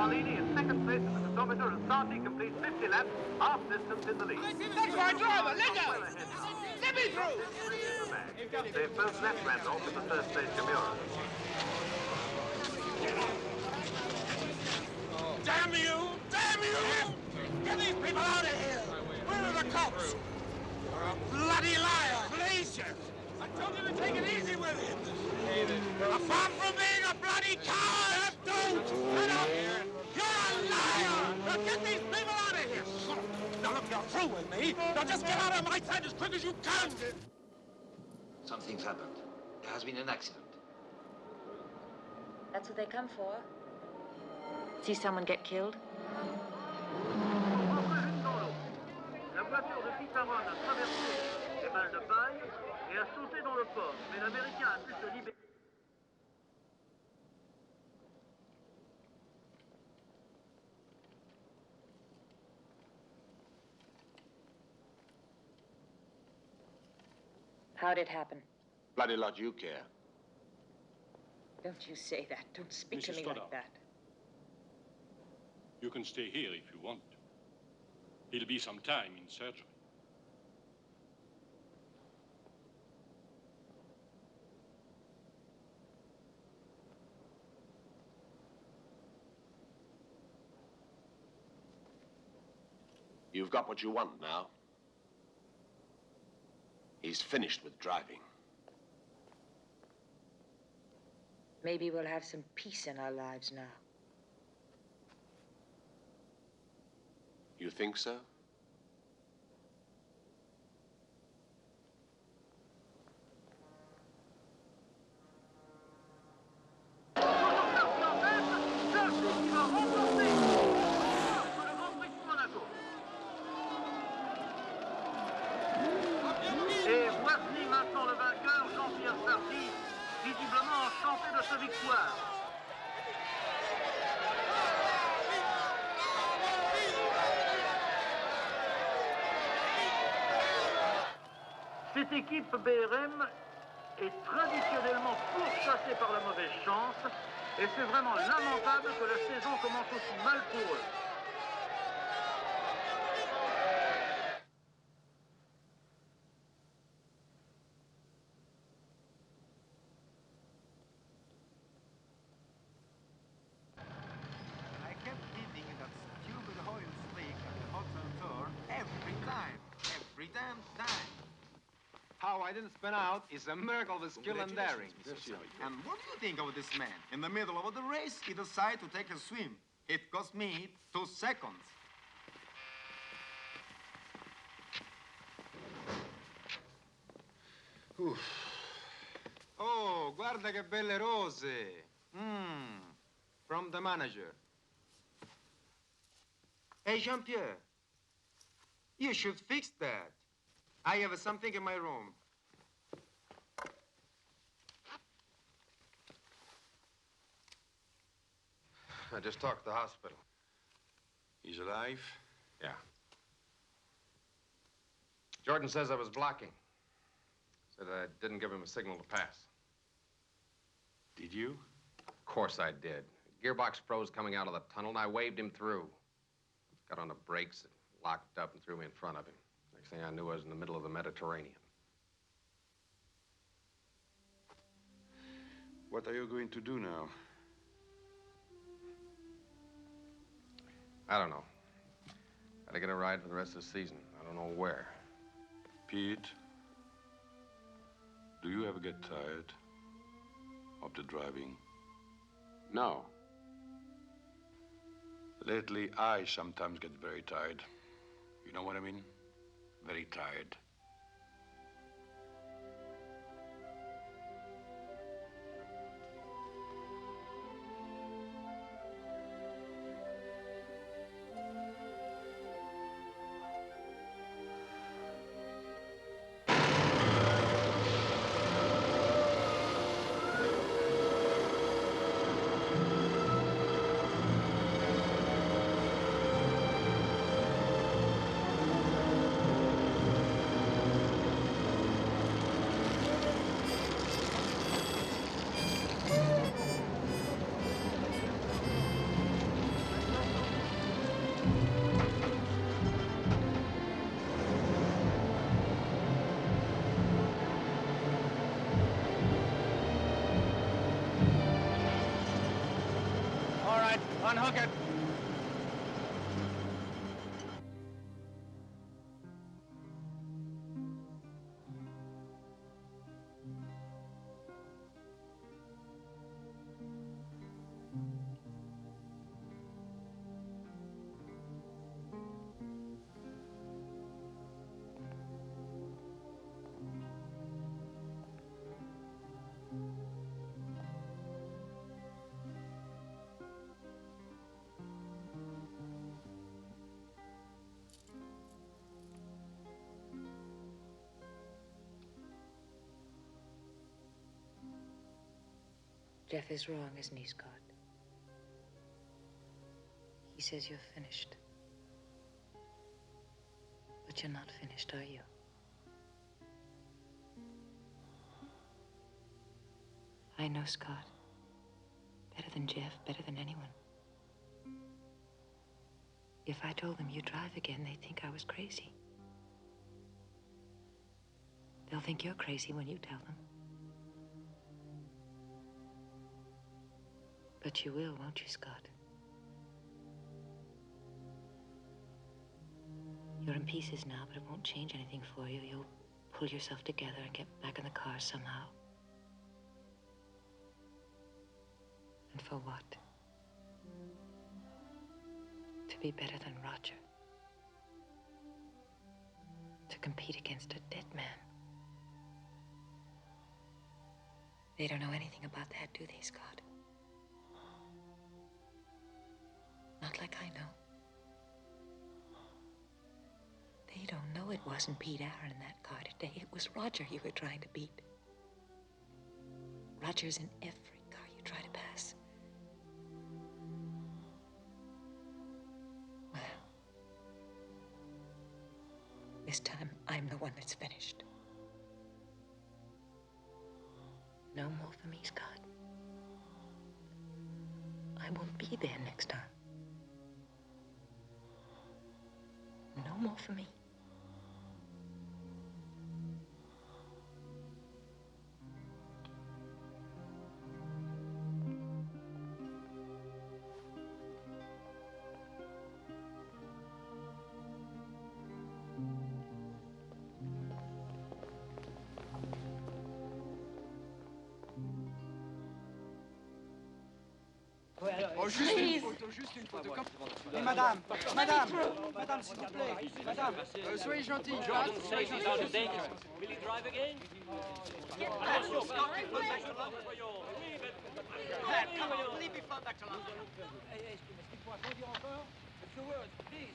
Carlini in second place at the pedometer and Sarti completes 50 laps, half distance in the lead. That's my driver, let go! Let me through! They've both left Randolph in the third place Gamura. Damn you! Damn you! Get these people out of here! Where are the cops? You're a bloody liar! Malaysia! I told you to take it easy with him! Apart from being a bloody coward! Don't! Shut up! You're a liar! Now get these people out of here! Now look, you're through with me! Now just get out of my sight as quick as you can! Something's happened. There has been an accident. That's what they come for. See someone get killed? La voiture de Pitaron a traversé les balles de paille et a sauté dans le port, mais l'Américain a pu se libérer. How'd it happen? Bloody lot you care. Don't you say that. Don't speak to Mrs. me Stoddard. like that. You can stay here if you want. He'll be some time in surgery. You've got what you want now. He's finished with driving. Maybe we'll have some peace in our lives now. You think so? Et voici maintenant le vainqueur, Jean-Pierre Sarti, visiblement enchanté de sa victoire. Cette équipe BRM est traditionnellement pourchassée par la mauvaise chance et c'est vraiment lamentable que la saison commence aussi mal pour eux. I kept hitting that stupid oil slick at the hotel tour every time. Every damn time. How I didn't spin out is a miracle of skill and daring. And what do you think of this man? In the middle of the race, he decided to take a swim. It cost me 2 seconds. Oh, guarda che belle rose. From the manager. Hey, Jean-Pierre, you should fix that. I have something in my room. I just talked to the hospital. He's alive? Yeah. Jordan says I was blocking. Said I didn't give him a signal to pass. Did you? Of course I did. Gearbox Pro's coming out of the tunnel, and I waved him through. Got on the brakes, locked up, and threw me in front of him. Next thing I knew, I was in the middle of the Mediterranean. What are you going to do now? I don't know. Gotta get a ride for the rest of the season. I don't know where. Pete, do you ever get tired of the driving? No. Lately, I sometimes get very tired. You know what I mean? Very tired. right, unhook it. Jeff is wrong, isn't he, Scott? He says you're finished. But you're not finished, are you? I know Scott. Better than Jeff, better than anyone. If I told them you drive again, they'd think I was crazy. They'll think you're crazy when you tell them. But you will, won't you, Scott? You're in pieces now, but it won't change anything for you. You'll pull yourself together and get back in the car somehow. And for what? To be better than Roger. To compete against a dead man. They don't know anything about that, do they, Scott? Not like I know. They don't know it wasn't Pete Aaron in that car today. It was Roger you were trying to beat. Roger's in every car you try to pass. Well, this time I'm the one that's finished. No more for me, Scott. I won't be there next time. No more for me. Oh, juste une photo. Et madame, s'il vous plaît, madame, soyez gentille. Will he drive again? Come on, will he be flown back to London? Est-ce qu'il pourra conduire encore? A few words, please.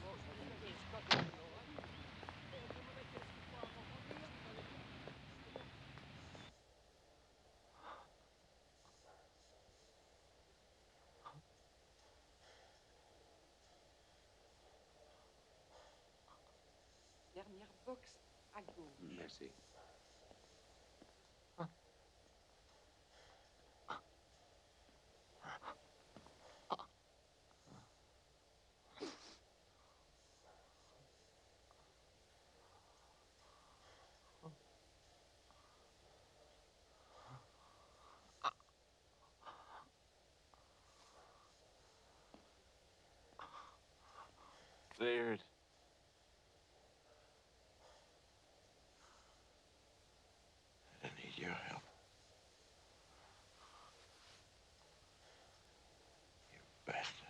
Dernière box à gauche. Merci. Cleared. I need your help. You bastard.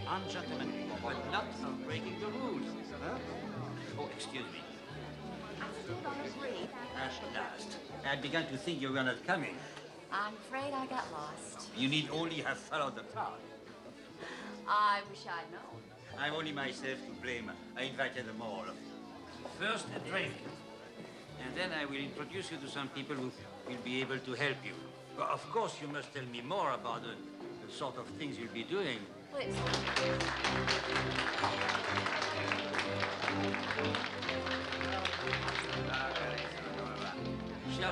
Ungentlemanly, but not of breaking the rules. Huh? Oh, excuse me. At last. I had begun to think you were not coming. I'm afraid I got lost. You need only have followed the crowd. I wish I'd known. I'm only myself to blame. I invited them all. First, a drink. And then I will introduce you to some people who will be able to help you. But of course, you must tell me more about the sort of things you'll be doing. Please.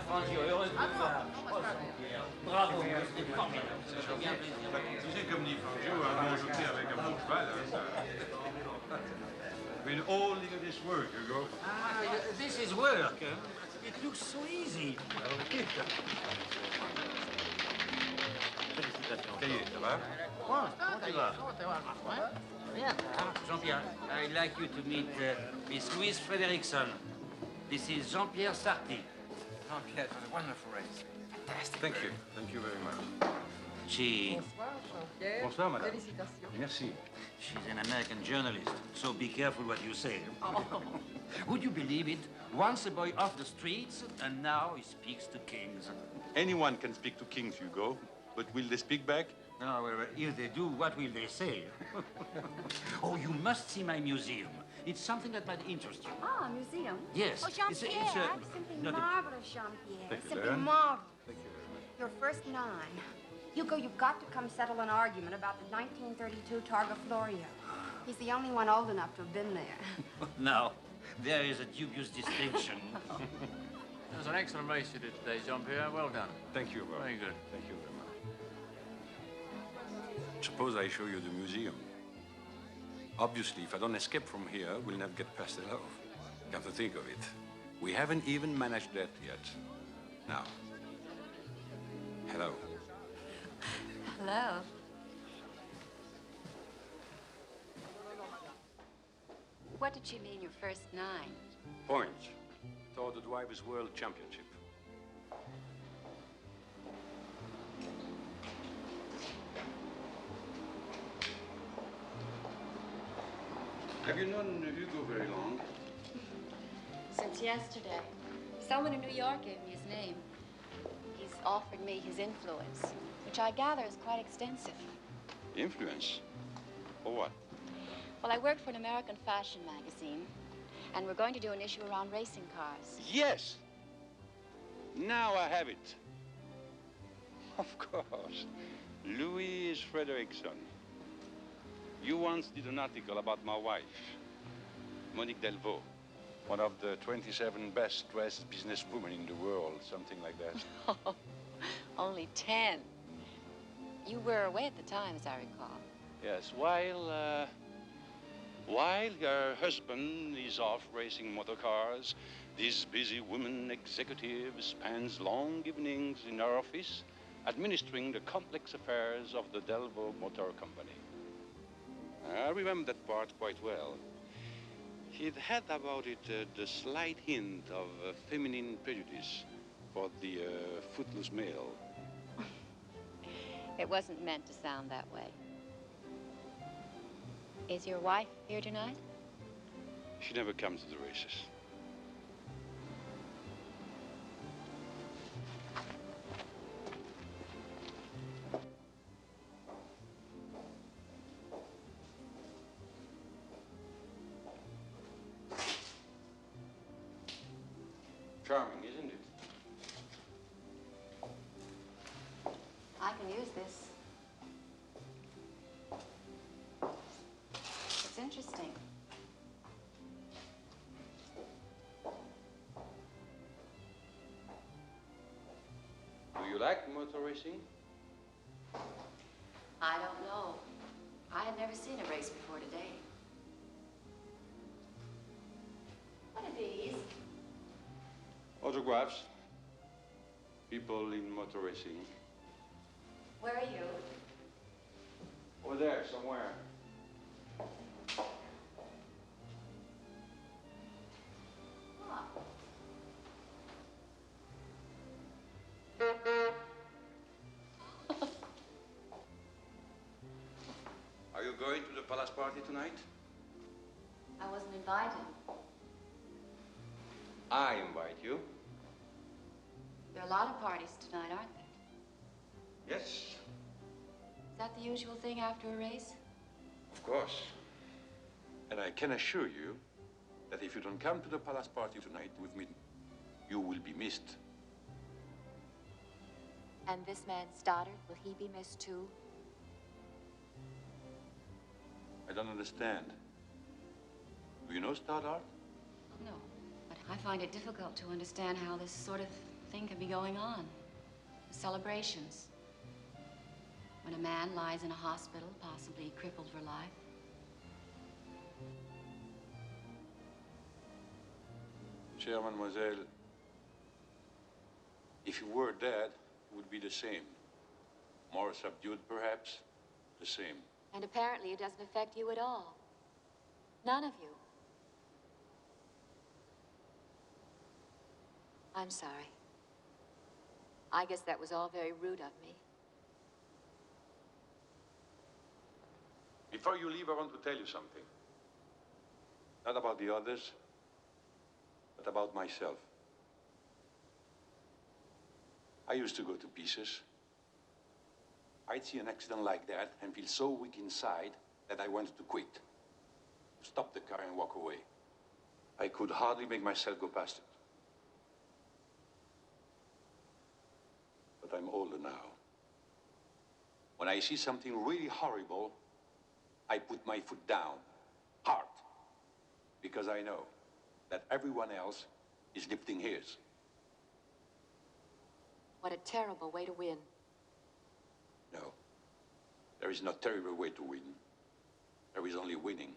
Fangio, heureuse de te voir. Oh, Jean-Pierre. Bravo, c'était formidable. Ça fait bien plaisir. Tu sais, comme dit Fangio, un bon jockey avec un bon cheval, hein, ça... We're all into this work, Hugo. Ah, this is work. Huh? It looks so easy. Félicitations. Ça y est, ça va? Comment tu vas? Bien. Jean-Pierre, I'd like you to meet Miss Louise Frederickson. This is Jean-Pierre Sarti. Jean-Pierre, it was a wonderful race. Fantastic. Thank you. Thank you very much. She... Bonsoir, Jean-Pierre. Bonsoir, madame. Félicitations. Merci. She's an American journalist, so be careful what you say. Oh. Would you believe it? Once a boy off the streets, and now he speaks to kings. Anyone can speak to kings, Hugo, but will they speak back? No, well, if they do, what will they say? Oh, you must see my museum. It's something that might interest you. Ah, museum? Yes. Oh, Jean-Pierre, it's simply not a- marvelous, Jean-Pierre. Thank you, Simply Leanne. marvelous. Thank you very much. Your first 9. Hugo, you've got to come settle an argument about the 1932 Targa Florio. He's the only one old enough to have been there. Now, there is a dubious distinction. It was an excellent race you did today, Jean-Pierre. Well done. Thank you, Bob. Very good. Thank you very much. Suppose I show you the museum. Obviously, if I don't escape from here, we'll never get past the love. Come to think of it, we haven't even managed that yet. Now, hello. Hello. What did she mean, your first 9? Points toward the Drivers' World Championship. Have you known Hugo very long? Since yesterday. Someone in New York gave me his name. He's offered me his influence, which I gather is quite extensive. Influence? For what? Well, I work for an American fashion magazine, and we're going to do an issue around racing cars. Yes! Now I have it. Of course. Louise Frederickson. You once did an article about my wife, Monique Delvaux, one of the 27 best-dressed businesswomen in the world, something like that. Oh, only 10. You were away at the time, as I recall. Yes, while her husband is off racing motor cars, this busy woman executive spends long evenings in her office administering the complex affairs of the Delvaux Motor Company. I remember that part quite well. He'd had about it the slight hint of feminine prejudice for the footloose male. It wasn't meant to sound that way. Is your wife here tonight? She never comes to the races. Charming, isn't it? I can use this. It's interesting. Do you like motor racing? I don't know. I had never seen a race before today. What are these? Autographs. People in motor racing. Where are you? Over there, somewhere. Ah. Are you going to the palace party tonight? I wasn't invited. I invite you. There are a lot of parties tonight, aren't there? Yes, Is that the usual thing after a race? of course. And I can assure you that if you don't come to the palace party tonight with me, you will be missed. And this man Stoddard, will he be missed too? I don't understand. Do you know Stoddard? No, but I find it difficult to understand how this sort of thing could be going on. The celebrations. When a man lies in a hospital, possibly crippled for life. Chère mademoiselle, if you were dead, it would be the same. More subdued, perhaps, the same. And apparently it doesn't affect you at all. None of you. I'm sorry. I guess that was all very rude of me. Before you leave, I want to tell you something. Not about the others, but about myself. I used to go to pieces. I'd see an accident like that and feel so weak inside that I wanted to quit. Stop the car and walk away. I could hardly make myself go past it. But I'm older now. When I see something really horrible, I put my foot down, hard, because I know that everyone else is lifting his. What a terrible way to win. No, there is no terrible way to win. There is only winning.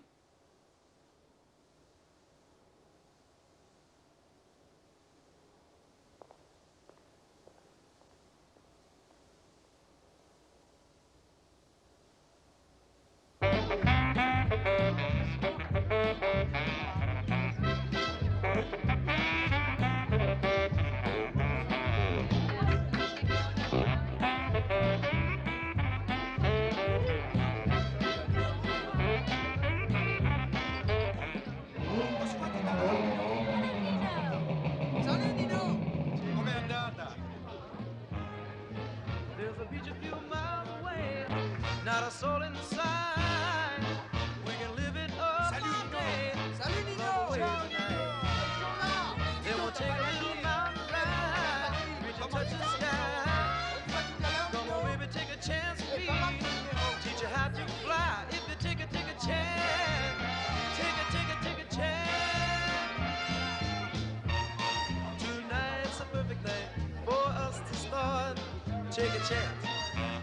There's a beach a few miles away, not a soul in sight. We can live it up all day. Salut, Nino! Then we'll take a little mountain ride, reach and touch the sky. Come on, baby, take a chance with me. Teach you how to fly. If you take a chance, take a chance. Tonight's a perfect night for us to start. Take a chance.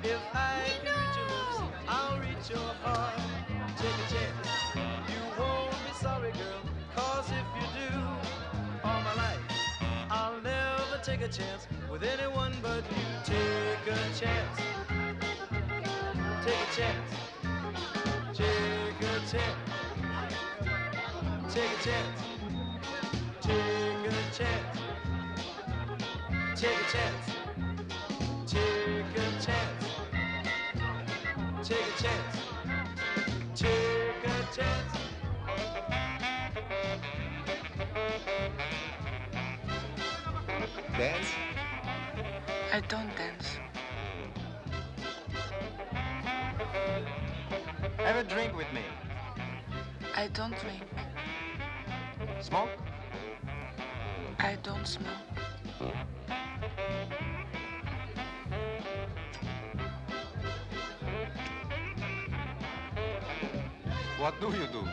If I can reach your lips, I'll reach your heart. Take a chance. You won't be sorry, girl, 'cause if you do, all my life, I'll never take a chance with anyone but you. Take a chance. Take a chance. Take a chance. Take a chance. Take a chance. Take a chance. Take a chance. Take a chance. Take a chance. Dance? I don't dance. Have a drink with me. I don't drink. Smoke? I don't smoke. What do you do?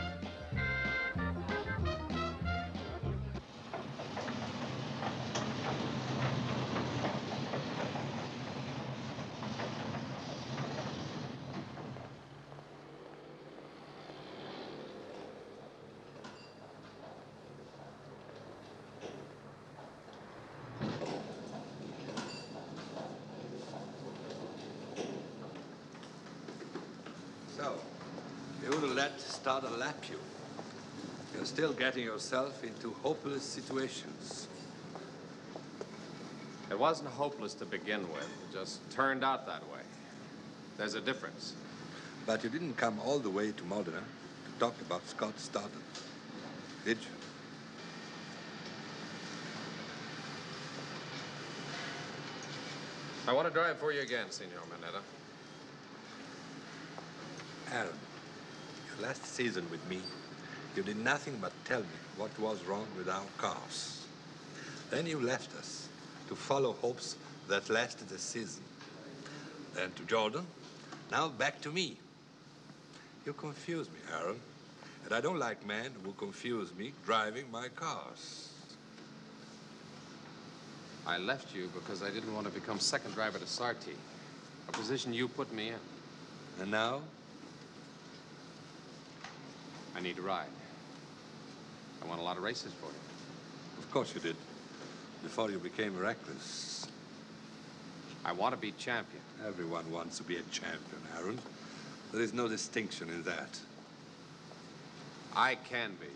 So, you wouldn't let start a lap you. You're still getting yourself into hopeless situations. It wasn't hopeless to begin with. It just turned out that way. There's a difference. But you didn't come all the way to Modena to talk about Scott Staunton, did you? I want to drive for you again, Senor Manetta. Aaron, your last season with me, you did nothing but tell me what was wrong with our cars. Then you left us to follow hopes that lasted a season. Then to Jordan, now back to me. You confuse me, Aaron. And I don't like men who confuse me driving my cars. I left you because I didn't want to become second driver to Sarti, a position you put me in. And now? I need a ride. I won a lot of races for you. Of course you did. Before you became reckless. I want to be champion. Everyone wants to be a champion, Aaron. There is no distinction in that. I can be.